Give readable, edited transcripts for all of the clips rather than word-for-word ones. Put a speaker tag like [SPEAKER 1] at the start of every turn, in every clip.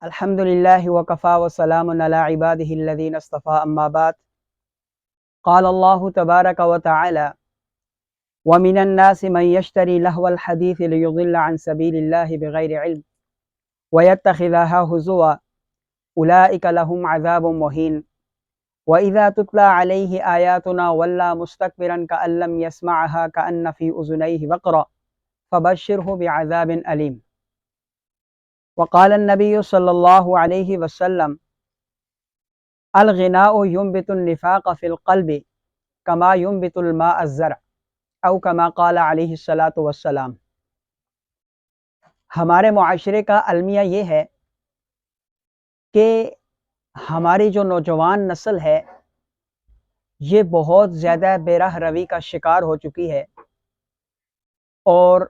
[SPEAKER 1] الحمد لله وكفى وسلام على عباده الذين اصطفى أما بعد. قال الله تبارك وتعالى: ومن الناس من يشتري لهو الحديث ليضل عن سبيل الله بغير علم ويتخذها هزوا أولئك لهم عذاب مهين وإذا تتلى عليه آياتنا ولى مستكبرا كأن لم يسمعها كأن في أذنيه وقرا فبشره بعذاب أليم. وقال النبي صلى الله عليه وسلم: الغناء ينبت النفاق في القلب كما ينبت الماء الزرع او كما قال علیہ الصلاۃ والسلام. ہمارے معاشرے کا المیہ یہ ہے کہ ہماری جو نوجوان نسل ہے یہ بہت زیادہ بے راہ روی کا شکار ہو چکی ہے، اور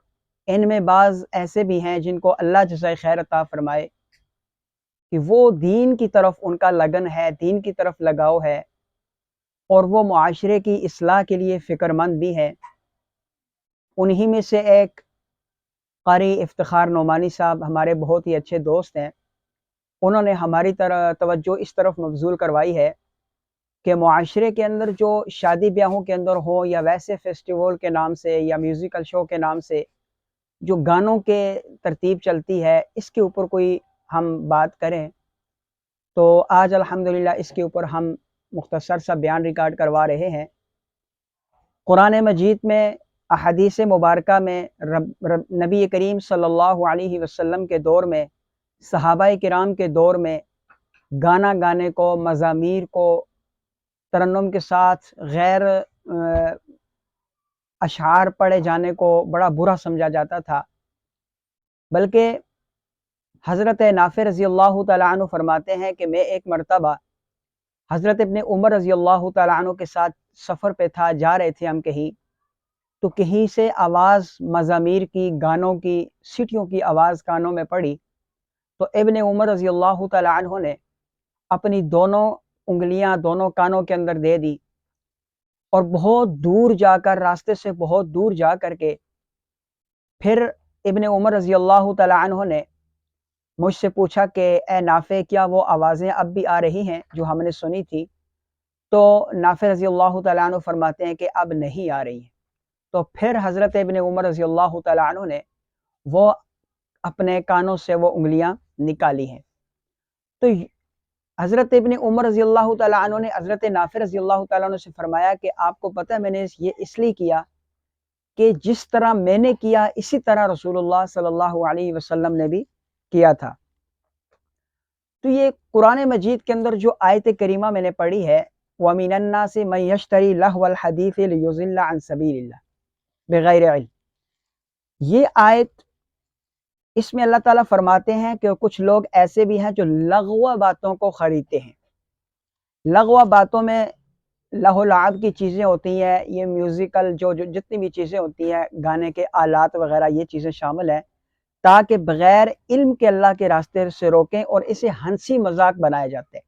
[SPEAKER 1] ان میں بعض ایسے بھی ہیں جن کو اللہ جزائے خیر عطا فرمائے کہ وہ دین کی طرف ان کا لگن ہے، دین کی طرف لگاؤ ہے، اور وہ معاشرے کی اصلاح کے لیے فکر مند بھی ہے. انہی میں سے ایک قاری افتخار نعمانی صاحب ہمارے بہت ہی اچھے دوست ہیں. انہوں نے ہماری توجہ اس طرف مبذول کروائی ہے کہ معاشرے کے اندر جو شادی بیاہوں کے اندر ہو یا ویسے فیسٹیول کے نام سے یا میوزیکل شو کے نام سے جو گانوں کے ترتیب چلتی ہے، اس کے اوپر کوئی ہم بات کریں. تو آج الحمدللہ اس کے اوپر ہم مختصر سا بیان ریکارڈ کروا رہے ہیں. قرآن مجید میں احادیث مبارکہ میں نبی کریم صلی اللہ علیہ وسلم کے دور میں، صحابہ کرام کے دور میں گانا گانے کو، مزامیر کو ترنم کے ساتھ غیر اشعار پڑھے جانے کو بڑا برا سمجھا جاتا تھا. بلکہ حضرت نافع رضی اللہ تعالیٰ عنہ فرماتے ہیں کہ میں ایک مرتبہ حضرت ابن عمر رضی اللہ تعالیٰ عنہ کے ساتھ سفر پہ تھا، جا رہے تھے ہم کہیں، تو کہیں سے آواز مزامیر کی، گانوں کی، سیٹیوں کی آواز کانوں میں پڑی. تو ابن عمر رضی اللہ تعالیٰ عنہ نے اپنی دونوں انگلیاں دونوں کانوں کے اندر دے دی، اور بہت دور جا کر، راستے سے بہت دور جا کر کے پھر ابن عمر رضی اللہ تعالیٰ عنہ نے مجھ سے پوچھا کہ اے نافع، کیا وہ آوازیں اب بھی آ رہی ہیں جو ہم نے سنی تھی؟ تو نافع رضی اللہ تعالیٰ عنہ فرماتے ہیں کہ اب نہیں آ رہی ہیں. تو پھر حضرت ابن عمر رضی اللہ تعالیٰ عنہ نے وہ اپنے کانوں سے وہ انگلیاں نکالی ہیں. تو حضرت ابن عمر رضی اللہ تعالیٰ عنہ نے حضرت نافع رضی اللہ تعالیٰ عنہ سے فرمایا کہ آپ کو پتہ ہے میں نے یہ اس لیے کیا کہ جس طرح میں نے کیا اسی طرح رسول اللہ صلی اللہ علیہ وسلم نے بھی کیا تھا. تو یہ قرآن مجید کے اندر جو آیت کریمہ میں نے پڑھی ہے، وَمِنَ النَّاسِ مَن يَشْتَرِي لَهْوَ الْحَدِيثِ لِيُضِلَّ عَن سَبِيلِ اللَّهِ بغیر علم، یہ آیت اس میں اللہ تعالیٰ فرماتے ہیں کہ کچھ لوگ ایسے بھی ہیں جو لغو باتوں کو خریدتے ہیں. لغو باتوں میں لہو لعب کی چیزیں ہوتی ہیں، یہ میوزیکل جو جتنی بھی چیزیں ہوتی ہیں، گانے کے آلات وغیرہ، یہ چیزیں شامل ہیں، تاکہ بغیر علم کے اللہ کے راستے سے روکیں اور اسے ہنسی مذاق بنائے جاتے ہیں.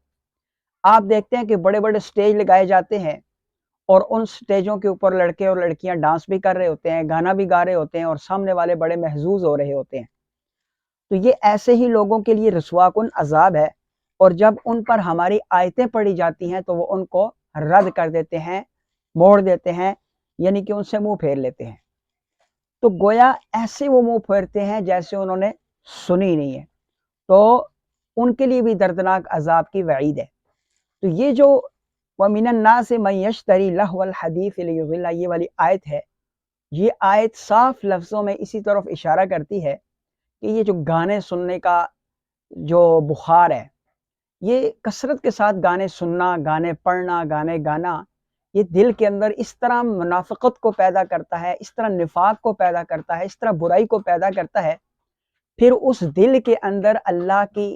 [SPEAKER 1] آپ دیکھتے ہیں کہ بڑے بڑے سٹیج لگائے جاتے ہیں، اور ان سٹیجوں کے اوپر لڑکے اور لڑکیاں ڈانس بھی کر رہے ہوتے ہیں، گانا بھی گا رہے ہوتے ہیں، اور سامنے والے بڑے محظوظ ہو رہے ہوتے ہیں. تو یہ ایسے ہی لوگوں کے لیے رسوا کن عذاب ہے، اور جب ان پر ہماری آیتیں پڑھی جاتی ہیں تو وہ ان کو رد کر دیتے ہیں، موڑ دیتے ہیں، یعنی کہ ان سے منہ پھیر لیتے ہیں. تو گویا ایسے وہ منہ پھیرتے ہیں جیسے انہوں نے سنی نہیں ہے. تو ان کے لیے بھی دردناک عذاب کی وعید ہے. تو یہ جو وَمِنَ النَّاسِ مَن يَشْتَرِي لَهْوَ الْحَدِيثِ لِيُضِلَّ، یہ والی آیت ہے، یہ آیت صاف لفظوں میں اسی طرف اشارہ کرتی ہے کہ یہ جو گانے سننے کا جو بخار ہے، یہ کثرت کے ساتھ گانے سننا، گانے پڑھنا، گانے گانا، یہ دل کے اندر اس طرح منافقت کو پیدا کرتا ہے، اس طرح نفاق کو پیدا کرتا ہے، اس طرح برائی کو پیدا کرتا ہے. پھر اس دل کے اندر اللہ کی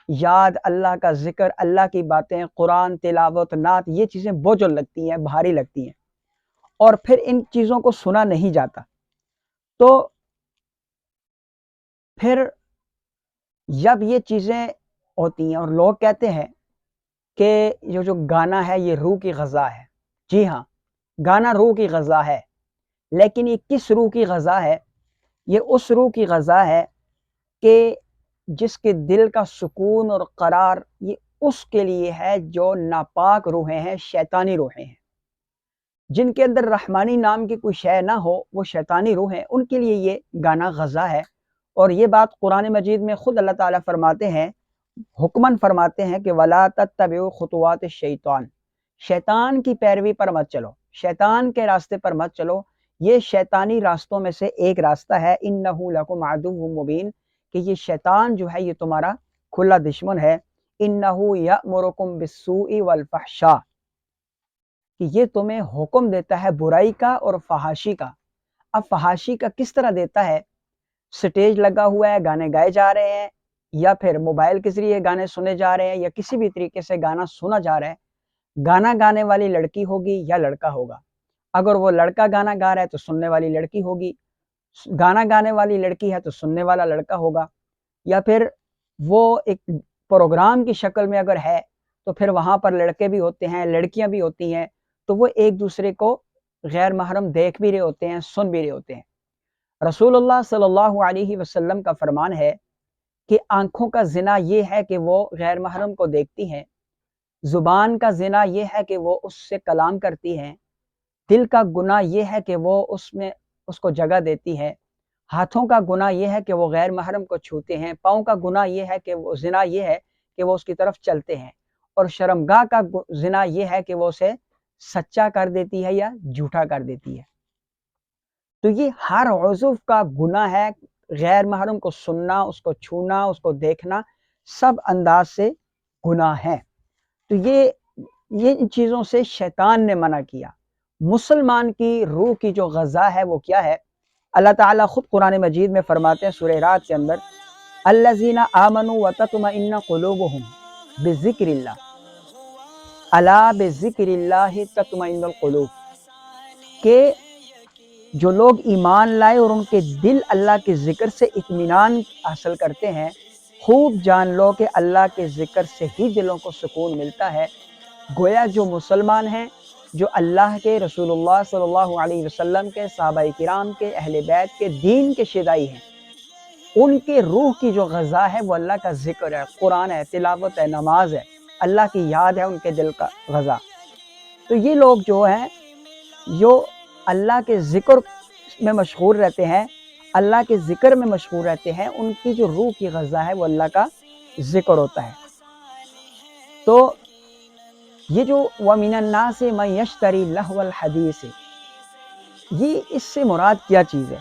[SPEAKER 1] یاد، اللہ کا ذکر، اللہ کی باتیں، قرآن تلاوت، نعت، یہ چیزیں بوجھل لگتی ہیں، بھاری لگتی ہیں، اور پھر ان چیزوں کو سنا نہیں جاتا. تو پھر جب یہ چیزیں ہوتی ہیں اور لوگ کہتے ہیں کہ یہ جو گانا ہے یہ روح کی غذا ہے، جی ہاں، گانا روح کی غذا ہے، لیکن یہ کس روح کی غذا ہے؟ یہ اس روح کی غذا ہے کہ جس کے دل کا سکون اور قرار یہ اس کے لیے ہے جو ناپاک روحیں ہیں، شیطانی روحیں ہیں۔ جن کے اندر رحمانی نام کی کوئی شے نہ ہو، وہ شیطانی روح ہیں، ان کے لیے یہ گانا غذا ہے۔ اور یہ بات قرآن مجید میں خود اللہ تعالیٰ فرماتے ہیں، حکماً فرماتے ہیں کہ وَلَا تَتَّبِعُوا خُطُوَاتِ الشَّيْطَانِ، شیطان کی پیروی پر مت چلو، شیطان کے راستے پر مت چلو۔ یہ شیطانی راستوں میں سے ایک راستہ ہے، إِنَّهُ لَكُمْ عَدُوٌّ مُبِينٌ، کہ یہ شیطان جو ہے یہ تمہارا کھلا دشمن ہے۔ إِنَّهُ يَأْمُرُكُمْ بِالسُّوءِ وَالْفَحْشَاءِ، کہ یہ تمہیں حکم دیتا ہے برائی کا اور فحاشی کا۔ اب فحاشی کا کس طرح دیتا ہے؟ سٹیج لگا ہوا ہے، گانے گائے جا رہے ہیں، یا پھر موبائل کے ذریعے گانے سنے جا رہے ہیں، یا کسی بھی طریقے سے گانا سنا جا رہا ہے۔ گانا گانے والی لڑکی ہوگی یا لڑکا ہوگا۔ اگر وہ لڑکا گانا گا رہا ہے تو سننے والی لڑکی ہوگی، گانا گانے والی لڑکی ہے تو سننے والا لڑکا ہوگا۔ یا پھر وہ ایک پروگرام کی شکل میں اگر ہے تو پھر وہاں پر لڑکے بھی ہوتے ہیں، لڑکیاں بھی ہوتی ہیں، تو وہ ایک دوسرے کو غیر محرم دیکھ بھی رہے ہوتے ہیں، سن بھی رہے ہوتے ہیں۔ رسول اللہ صلی اللہ علیہ وسلم کا فرمان ہے کہ آنکھوں کا زنا یہ ہے کہ وہ غیر محرم کو دیکھتی ہیں، زبان کا زنا یہ ہے کہ وہ اس سے کلام کرتی ہیں، دل کا گناہ یہ ہے کہ وہ اس کو جگہ دیتی ہے، ہاتھوں کا گناہ یہ ہے کہ وہ غیر محرم کو چھوتے ہیں، پاؤں کا گناہ یہ ہے کہ وہ زنا یہ ہے کہ وہ اس کی طرف چلتے ہیں، اور شرمگاہ کا زنا یہ ہے کہ وہ اسے سچا کر دیتی ہے یا جھوٹا کر دیتی ہے۔ تو یہ ہر عضو کا گناہ ہے، غیر محرم کو سننا، اس کو چھونا، اس کو دیکھنا، سب انداز سے گناہ ہے۔ تو یہ ان چیزوں سے شیطان نے منع کیا۔ مسلمان کی روح کی جو غذا ہے وہ کیا ہے؟ اللہ تعالیٰ خود قرآن مجید میں فرماتے ہیں سورہ رعد کے اندر، الذین آمنوا وتطمئن قلوبہم بذکر اللہ، الا بذکر اللہ تطمئن القلوب، کہ جو لوگ ایمان لائے اور ان کے دل اللہ کے ذکر سے اطمینان حاصل کرتے ہیں، خوب جان لو کہ اللہ کے ذکر سے ہی دلوں کو سکون ملتا ہے۔ گویا جو مسلمان ہیں، جو اللہ کے، رسول اللہ صلی اللہ علیہ وسلم کے، صحابہ کرام کے، اہل بیت کے دین کے شیدائی ہیں، ان کے روح کی جو غذا ہے وہ اللہ کا ذکر ہے، قرآن ہے، تلاوت ہے، نماز ہے، اللہ کی یاد ہے ان کے دل کا غذا۔ تو یہ لوگ جو ہیں، جو اللہ کے ذکر میں مشغول رہتے ہیں، اللہ کے ذکر میں مشغول رہتے ہیں، ان کی جو روح کی غذا ہے وہ اللہ کا ذکر ہوتا ہے۔ تو یہ جو وَمِنَ النَّاسِ مَن يَشْتَرِي لَهْوَ الْحَدِيثِ، یہ اس سے مراد کیا چیز ہے؟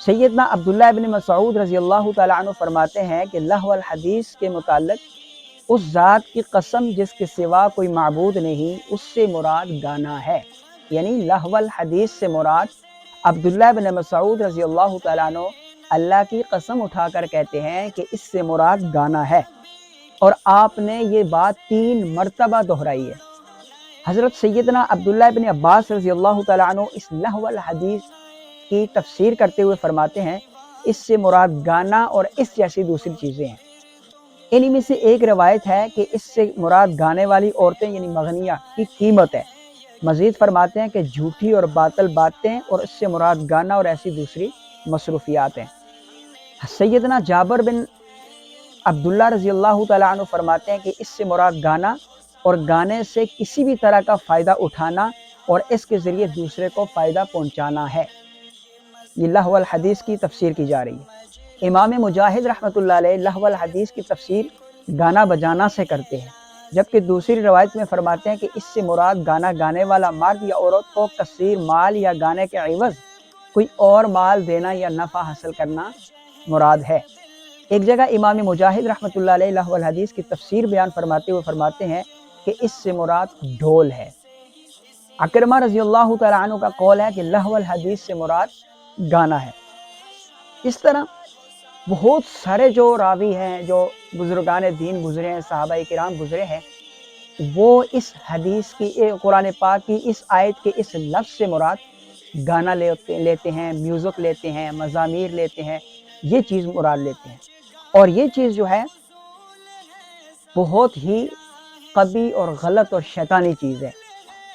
[SPEAKER 1] سیدنا عبداللہ ابن مسعود رضی اللہ تعالیٰ عنہ فرماتے ہیں کہ لہو الحدیث کے متعلق اس ذات کی قسم جس کے سوا کوئی معبود نہیں، اس سے مراد گانا ہے۔ یعنی لہو الحدیث سے مراد، عبداللہ ابن مسعود رضی اللہ تعالیٰ عنہ اللہ کی قسم اٹھا کر کہتے ہیں کہ اس سے مراد گانا ہے، اور آپ نے یہ بات 3 مرتبہ دہرائی ہے۔ حضرت سیدنا عبداللہ ابن عباس رضی اللہ تعالیٰ عنہ اس لہو الحدیث کی تفسیر کرتے ہوئے فرماتے ہیں اس سے مراد گانا اور اس جیسی دوسری چیزیں ہیں۔ انہی میں سے ایک روایت ہے کہ اس سے مراد گانے والی عورتیں یعنی مغنیہ کی قیمت ہے۔ مزید فرماتے ہیں کہ جھوٹی اور باطل باتیں، اور اس سے مراد گانا اور ایسی دوسری مصروفیات ہیں۔ سیدنا جابر بن عبداللہ رضی اللہ تعالیٰ عنہ فرماتے ہیں کہ اس سے مراد گانا اور گانے سے کسی بھی طرح کا فائدہ اٹھانا اور اس کے ذریعے دوسرے کو فائدہ پہنچانا ہے۔ یہ لہو الحدیث کی تفسیر کی جا رہی ہے۔ امام مجاہد رحمۃ اللہ علیہ لہو الحدیث کی تفسیر گانا بجانا سے کرتے ہیں، جبکہ دوسری روایت میں فرماتے ہیں کہ اس سے مراد گانا گانے والا مرد یا عورت کو کثیر مال یا گانے کے عوض کوئی اور مال دینا یا نفع حاصل کرنا مراد ہے۔ ایک جگہ امام مجاہد رحمۃ اللہ علیہ لہو الحدیث کی تفسیر بیان فرماتے ہوئے فرماتے ہیں کہ اس سے مراد ڈھول ہے۔ عکرمہ رضی اللہ تعالیٰ عنہ کا قول ہے کہ لہو الحدیث سے مراد گانا ہے۔ اس طرح بہت سارے جو راوی ہیں، جو بزرگان دین گزرے ہیں، صحابہ کرام گزرے ہیں، وہ اس حدیث کی، قرآن پاک کی اس آیت کے اس لفظ سے مراد گانا لیتے ہیں، میوزک لیتے ہیں، مزامیر لیتے ہیں، یہ چیز مراد لیتے ہیں۔ اور یہ چیز جو ہے بہت ہی قبیح اور غلط اور شیطانی چیز ہے،